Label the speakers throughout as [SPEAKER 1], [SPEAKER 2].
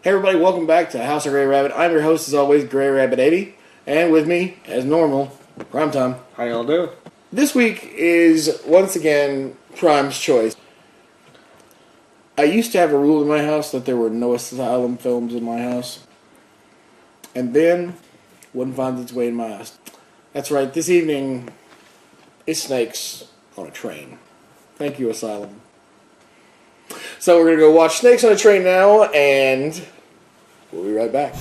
[SPEAKER 1] Hey everybody, welcome back to House of Grey Rabbit. I'm your host as always, Grey Rabbit 80, and with me, as normal, Primetime.
[SPEAKER 2] How y'all doing?
[SPEAKER 1] This week is, once again, Prime's choice. I used to have a rule in my house that there were no Asylum films in my house. And then, one finds its way in my house. That's right, this evening, it's Snakes on a Train. Thank you, Asylum. So we're going to go watch Snakes on a Train now, and we'll be right back.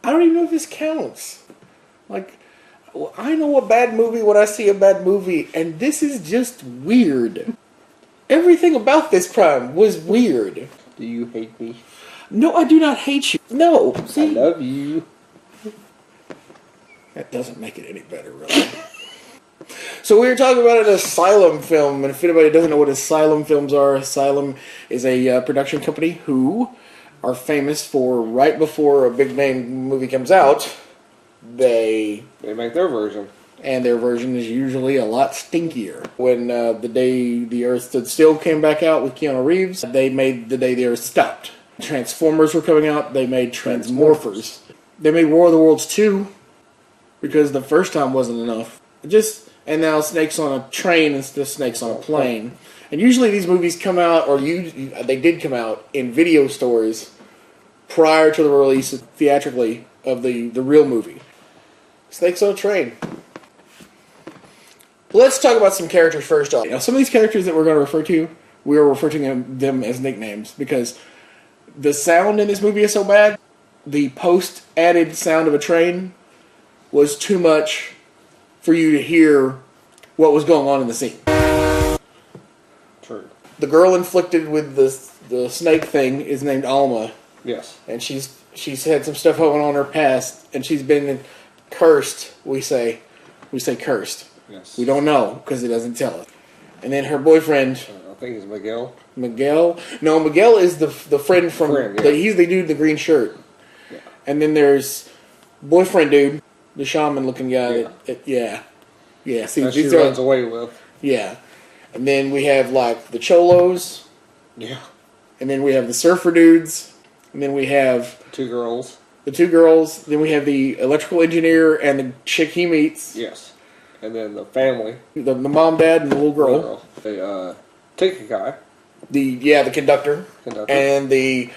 [SPEAKER 1] I don't even know if this counts. Like, I know a bad movie when I see a bad movie, and this is just weird. Everything about this Prime was weird.
[SPEAKER 2] Do you hate me?
[SPEAKER 1] No, I do not hate you. No, see?
[SPEAKER 2] I love you.
[SPEAKER 1] That doesn't make it any better, really. So we were talking about an Asylum film, and if anybody doesn't know what Asylum films are, Asylum is a production company who are famous for, right before a big name movie comes out, they
[SPEAKER 2] make their version.
[SPEAKER 1] And their version is usually a lot stinkier. When The Day the Earth Stood Still came back out with Keanu Reeves, they made The Day the Earth Stopped. Transformers were coming out, they made Transmorphers. They made War of the Worlds 2, because the first time wasn't enough. And now Snakes on a Train instead of Snakes on a Plane. And usually these movies come out, or they did come out, in video stores prior to the release theatrically of the real movie. Snakes on a Train. Let's talk about some characters first off. Now, some of these characters that we're going to refer to, we are referring to them as nicknames, because the sound in this movie is so bad, the post-added sound of a train was too much for you to hear what was going on in the scene.
[SPEAKER 2] True.
[SPEAKER 1] The girl inflicted with the snake thing is named Alma.
[SPEAKER 2] Yes.
[SPEAKER 1] And she's had some stuff going on in her past, and she's been cursed, we say cursed.
[SPEAKER 2] Yes.
[SPEAKER 1] We don't know, because it doesn't tell us. And then her boyfriend...
[SPEAKER 2] I think it's Miguel.
[SPEAKER 1] Miguel? No, Miguel is the friend from... he's the dude in the green shirt.
[SPEAKER 2] Yeah.
[SPEAKER 1] And then there's boyfriend dude, the shaman-looking guy.
[SPEAKER 2] Yeah.
[SPEAKER 1] Yeah, see,
[SPEAKER 2] that she runs away with.
[SPEAKER 1] Yeah. And then we have, like, the cholos.
[SPEAKER 2] Yeah.
[SPEAKER 1] And then we have the surfer dudes. And then we have...
[SPEAKER 2] The two
[SPEAKER 1] girls. Then we have the electrical engineer and the chick he meets.
[SPEAKER 2] Yes. And then the family.
[SPEAKER 1] The mom, dad, and the little girl.
[SPEAKER 2] The ticket guy.
[SPEAKER 1] The conductor. And the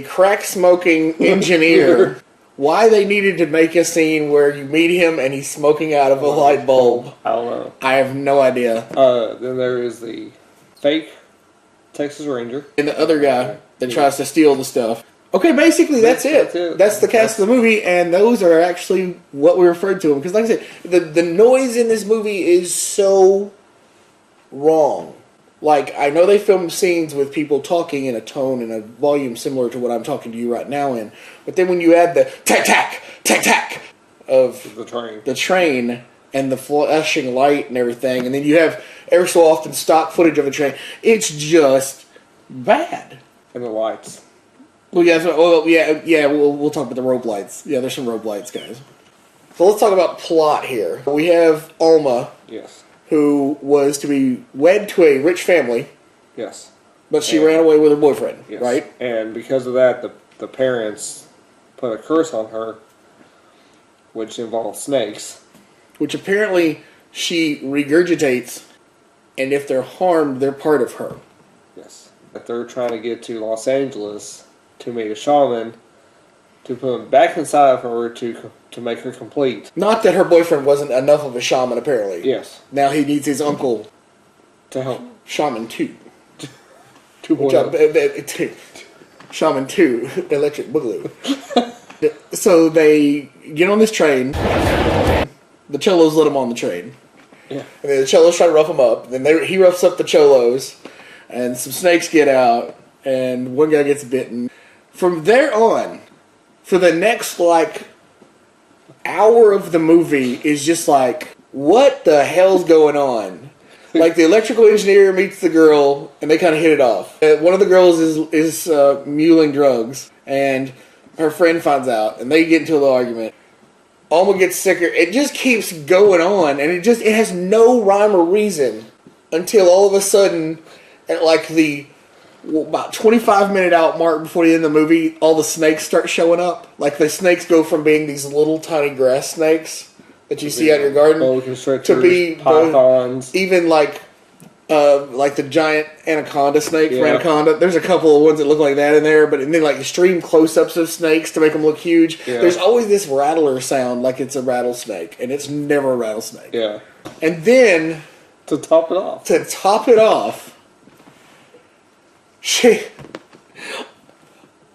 [SPEAKER 1] crack-smoking engineer. Why they needed to make a scene where you meet him and he's smoking out of a light bulb,
[SPEAKER 2] I don't know.
[SPEAKER 1] I have no idea.
[SPEAKER 2] Then there is the fake Texas Ranger.
[SPEAKER 1] And the other guy that tries to steal the stuff. Okay, basically that's it. That's the cast of the movie, and those are actually what we referred to them. Because like I said, the noise in this movie is so wrong. Like, I know they filmed scenes with people talking in a tone and a volume similar to what I'm talking to you right now in. But then when you add the tack-tack, tack-tack of the train and the flashing light and everything, and then you have every so often stock footage of a train, it's just bad.
[SPEAKER 2] And the lights.
[SPEAKER 1] Well, we'll talk about the rope lights. Yeah, there's some rope lights, guys. So let's talk about plot here. We have Alma.
[SPEAKER 2] Yes.
[SPEAKER 1] Who was to be wed to a rich family.
[SPEAKER 2] Yes.
[SPEAKER 1] But she ran away with her boyfriend,
[SPEAKER 2] yes.
[SPEAKER 1] Right?
[SPEAKER 2] And because of that, the parents put a curse on her, which involves snakes.
[SPEAKER 1] Which apparently she regurgitates, and if they're harmed, they're part of her.
[SPEAKER 2] Yes. That they're trying to get to Los Angeles to meet a shaman to put him back inside of her to make her complete.
[SPEAKER 1] Not that her boyfriend wasn't enough of a shaman, apparently.
[SPEAKER 2] Yes.
[SPEAKER 1] Now he needs his uncle
[SPEAKER 2] to help.
[SPEAKER 1] Shaman 2. 2.0. Shaman 2. Electric Boogaloo. So they get on this train. The cholos let him on the train.
[SPEAKER 2] Yeah.
[SPEAKER 1] And then the cholos try to rough him up. Then he roughs up the cholos. And some snakes get out. And one guy gets bitten. From there on, for the next, hour of the movie is just like, what the hell's going on? Like, the electrical engineer meets the girl, and they kind of hit it off. One of the girls is muling drugs, and her friend finds out, and they get into a little argument. Alma gets sicker. It just keeps going on, and it has no rhyme or reason until all of a sudden, at like the about 25-minute out mark before the end of the movie, all the snakes start showing up. Like the snakes go from being these little tiny grass snakes that you see out in your garden to be pythons, even like the giant anaconda snake for anaconda. There's a couple of ones that look like that in there, but and then like extreme close-ups of snakes to make them look huge. Yeah. There's always this rattler sound like it's a rattlesnake, and it's never a rattlesnake. Yeah. And then
[SPEAKER 2] to top it off,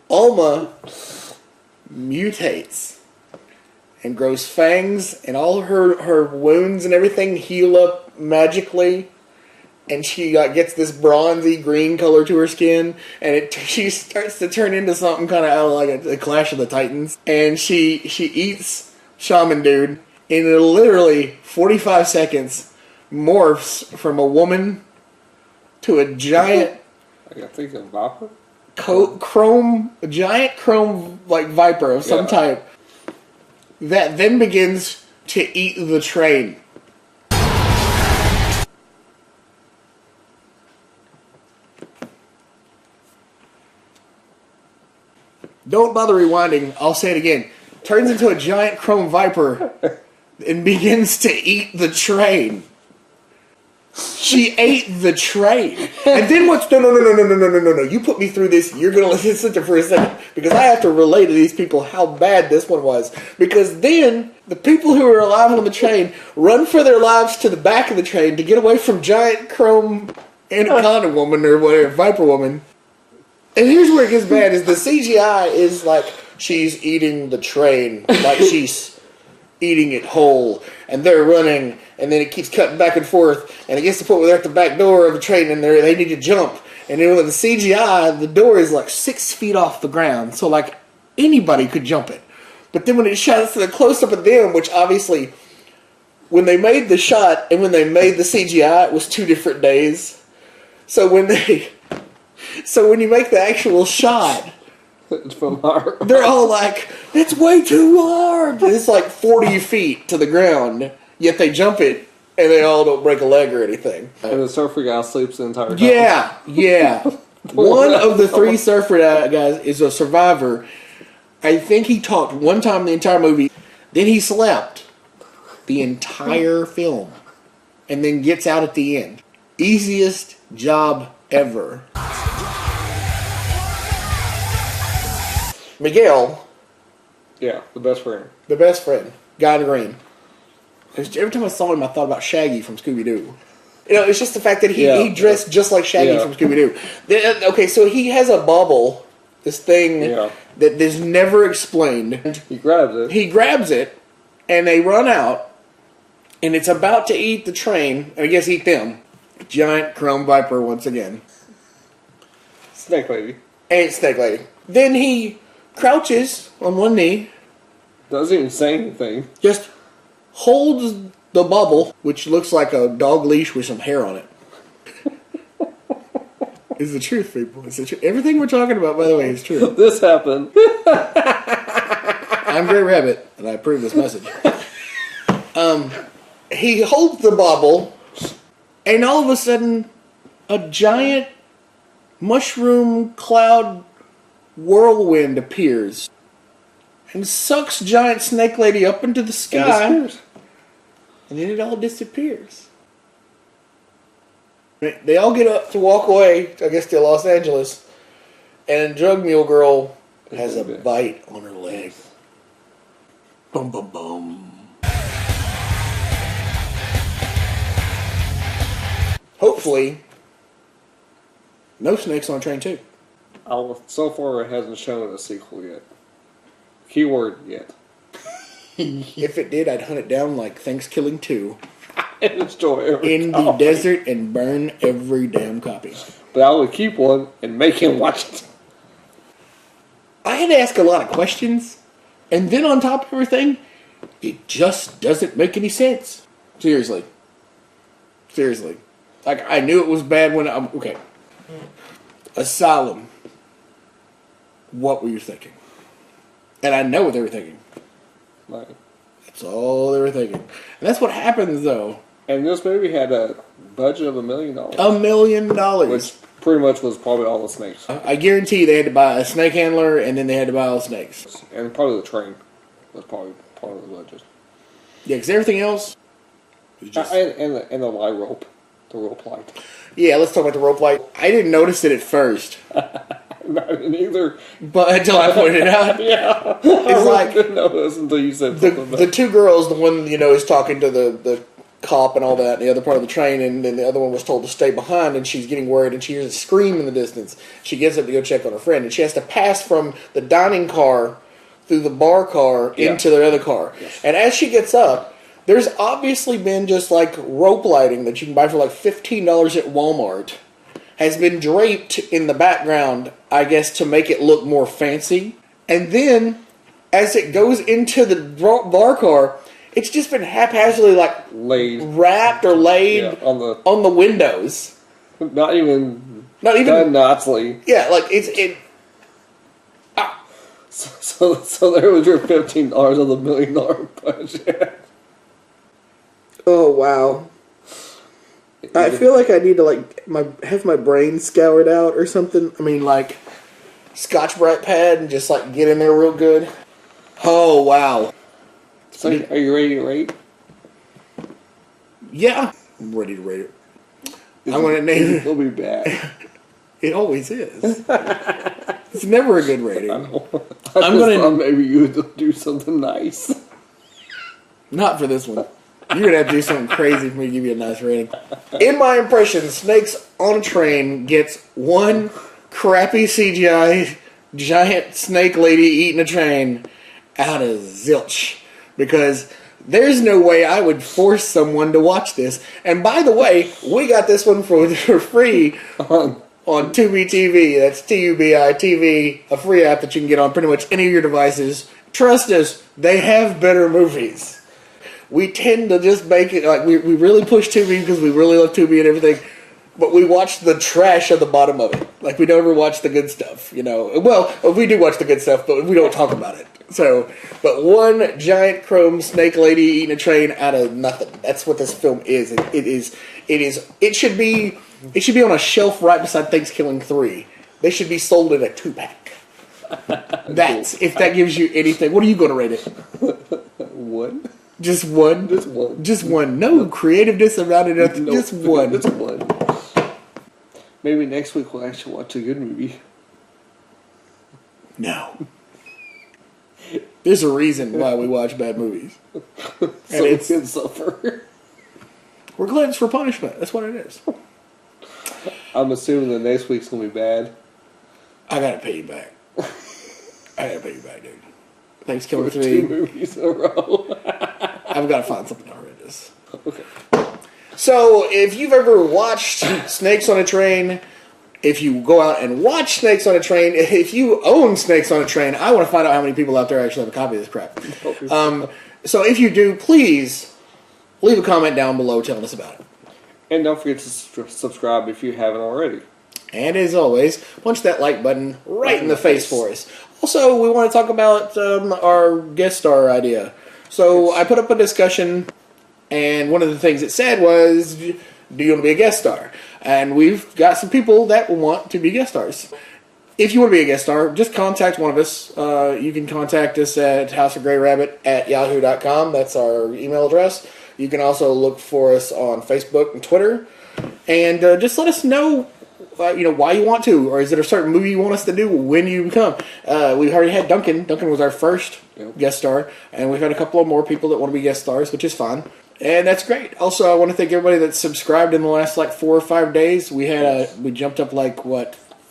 [SPEAKER 1] Alma mutates and grows fangs, and all her wounds and everything heal up magically. And she gets this bronzy green color to her skin, and she starts to turn into something kind of like a Clash of the Titans. And she eats Shaman Dude, and in literally 45 seconds morphs from a woman to a giant.
[SPEAKER 2] I think a viper.
[SPEAKER 1] A giant chrome like viper of some type that then begins to eat the train. Don't bother rewinding. I'll say it again. Turns into a giant chrome viper and begins to eat the train. She ate the train. And then what's... No. You put me through this. You're going to listen to it for a second. Because I have to relay to these people how bad this one was. Because then the people who are alive on the train run for their lives to the back of the train to get away from giant chrome anaconda woman or whatever, viper woman. And here's where it gets bad, is the CGI is like she's eating the train, like she's eating it whole, and they're running, and then it keeps cutting back and forth, and it gets to the point where they're at the back door of the train, and they need to jump, and then with the CGI, the door is like 6 feet off the ground, so like anybody could jump it. But then when it shots to the close-up of them, which obviously, when they made the shot, and when they made the CGI, it was 2 different days. So when you make the actual shot, they're all like, "It's way too hard." It's like 40 feet to the ground, yet they jump it, and they all don't break a leg or anything.
[SPEAKER 2] And the surfer guy sleeps the entire time.
[SPEAKER 1] Yeah. One of the 3 surfer guys is a survivor. I think he talked one time in the entire movie. Then he slept the entire film, and then gets out at the end. Easiest job ever. Miguel.
[SPEAKER 2] Yeah, the best friend.
[SPEAKER 1] The best friend. Guy in green. Every time I saw him, I thought about Shaggy from Scooby-Doo. You know, it's just the fact that he dressed just like Shaggy from Scooby-Doo. Okay, so he has a bubble, this thing that is never explained.
[SPEAKER 2] He grabs it,
[SPEAKER 1] and they run out, and it's about to eat the train, and I guess eat them. Giant chrome viper once again.
[SPEAKER 2] Snake lady.
[SPEAKER 1] Ain't Snake Lady. Then he crouches on one knee.
[SPEAKER 2] Doesn't even say anything.
[SPEAKER 1] Just holds the bubble, which looks like a dog leash with some hair on it. It's the truth, people. It's the truth. Everything we're talking about, by the way, is true.
[SPEAKER 2] This happened.
[SPEAKER 1] I'm Gray Rabbit, and I approve this message. He holds the bubble, and all of a sudden, a giant mushroom cloud whirlwind appears and sucks giant Snake Lady up into the sky, and then it all disappears. They all get up to walk away, I guess, to Los Angeles, and Drug Mule Girl has a bite on her leg. Bum bum bum. Hopefully, no snakes on train 2.
[SPEAKER 2] So far, it hasn't shown a sequel yet. Keyword yet.
[SPEAKER 1] If it did, I'd hunt it down like Thanksgiving 2.
[SPEAKER 2] And destroy every
[SPEAKER 1] in the desert and burn every damn copy.
[SPEAKER 2] But I would keep one and make him watch it.
[SPEAKER 1] I had to ask a lot of questions, and then on top of everything, it just doesn't make any sense. Seriously. Like, I knew it was bad when okay. Asylum. What were you thinking? And I know what they were thinking.
[SPEAKER 2] Like,
[SPEAKER 1] That's all they were thinking. And that's what happens, though.
[SPEAKER 2] And this movie had a budget of $1 million.
[SPEAKER 1] $1 million.
[SPEAKER 2] Which pretty much was probably all the snakes.
[SPEAKER 1] I guarantee they had to buy a snake handler, and then they had to buy all the snakes.
[SPEAKER 2] And probably the train was probably part of the budget.
[SPEAKER 1] Yeah, because everything else was just...
[SPEAKER 2] And the light rope. The rope light.
[SPEAKER 1] Yeah, let's talk about the rope light. I didn't notice it at first.
[SPEAKER 2] I didn't either.
[SPEAKER 1] But until I pointed it out.
[SPEAKER 2] Yeah.
[SPEAKER 1] It's like...
[SPEAKER 2] I didn't notice until you said something
[SPEAKER 1] the two girls, the one, is talking to the cop and all that, and the other part of the train, and then the other one was told to stay behind, and she's getting worried, and she hears a scream in the distance. She gets up to go check on her friend, and she has to pass from the dining car through the bar car into the other car. Yes. And as she gets up, there's obviously been just like rope lighting that you can buy for like $15 at Walmart has been draped in the background, I guess, to make it look more fancy. And then, as it goes into the bar car, it's just been haphazardly wrapped or laid on the windows.
[SPEAKER 2] Not even done nicely.
[SPEAKER 1] Yeah, like it.
[SPEAKER 2] So there was your $15 of the $1 million budget.
[SPEAKER 1] Oh wow! I feel like I need to have my brain scoured out or something. I mean, like Scotch-Brite pad and just get in there real good. Oh wow!
[SPEAKER 2] So are you ready to rate?
[SPEAKER 1] Yeah, I'm ready to rate it. I'm going to name it.
[SPEAKER 2] It'll be bad.
[SPEAKER 1] It always is. It's never a good rating.
[SPEAKER 2] I'm going to maybe you would do something nice.
[SPEAKER 1] Not for this one. You're going to have to do something crazy for me to give you a nice rating. In my impression, Snakes on a Train gets one crappy CGI giant snake lady eating a train out of zilch. Because there's no way I would force someone to watch this. And by the way, we got this one for free on TUBITV. That's TUBITV, a free app that you can get on pretty much any of your devices. Trust us, they have better movies. We tend to just make it, we really push Tubi because we really love Tubi and everything, but we watch the trash at the bottom of it. We don't ever watch the good stuff, Well, we do watch the good stuff, but we don't talk about it. So, but one giant chrome snake lady eating a train out of nothing. That's what this film is. It should be on a shelf right beside Thanksgiving 3. They should be sold in a 2-pack. If that gives you anything. What are you going to rate it?
[SPEAKER 2] 1.
[SPEAKER 1] Just one?
[SPEAKER 2] Just one.
[SPEAKER 1] Just one. No creativeness about it.
[SPEAKER 2] Nope.
[SPEAKER 1] Just one.
[SPEAKER 2] Just one. Maybe next week we'll actually watch a good movie.
[SPEAKER 1] No. There's a reason why we watch bad movies.
[SPEAKER 2] So we can suffer.
[SPEAKER 1] We're glad it's for punishment. That's what it is.
[SPEAKER 2] I'm assuming the next week's going to be bad.
[SPEAKER 1] I got to pay you back. Dude. Thanksgiving 3.
[SPEAKER 2] 2 movies in a row.
[SPEAKER 1] I've got to find something horrendous.
[SPEAKER 2] Okay.
[SPEAKER 1] So, if you've ever watched Snakes on a Train, if you go out and watch Snakes on a Train, if you own Snakes on a Train, I want to find out how many people out there actually have a copy of this crap. So, if you do, please leave a comment down below telling us about it.
[SPEAKER 2] And don't forget to subscribe if you haven't already.
[SPEAKER 1] And as always, punch that like button right in the face for us. Also, we want to talk about our guest star idea. So I put up a discussion, and one of the things it said was, do you want to be a guest star? And we've got some people that want to be guest stars. If you want to be a guest star, just contact one of us. You can contact us at houseofgrayrabbit@yahoo.com. That's our email address. You can also look for us on Facebook and Twitter. And just let us know why you want to, or is it a certain movie you want us to do when you come? We've already had Duncan. Duncan was our first guest star, and we've had a couple of more people that want to be guest stars, which is fine. And that's great. Also, I want to thank everybody that's subscribed in the last 4 or 5 days. We jumped up
[SPEAKER 2] I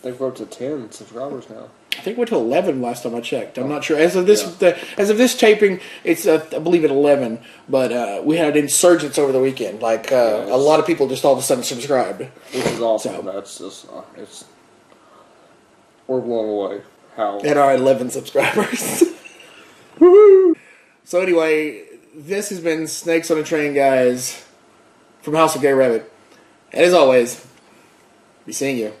[SPEAKER 2] think we're up to 10 subscribers now.
[SPEAKER 1] I think we went to 11 last time I checked. I'm not sure. As of this taping, it's I believe at 11. But we had insurgents over the weekend. A lot of people just all of a sudden subscribed,
[SPEAKER 2] which is awesome. So, that's just we're blown away.
[SPEAKER 1] At our 11 subscribers. Woo! So anyway, this has been Snakes on a Train, guys, from House of Gay Rabbit. And as always, be seeing you.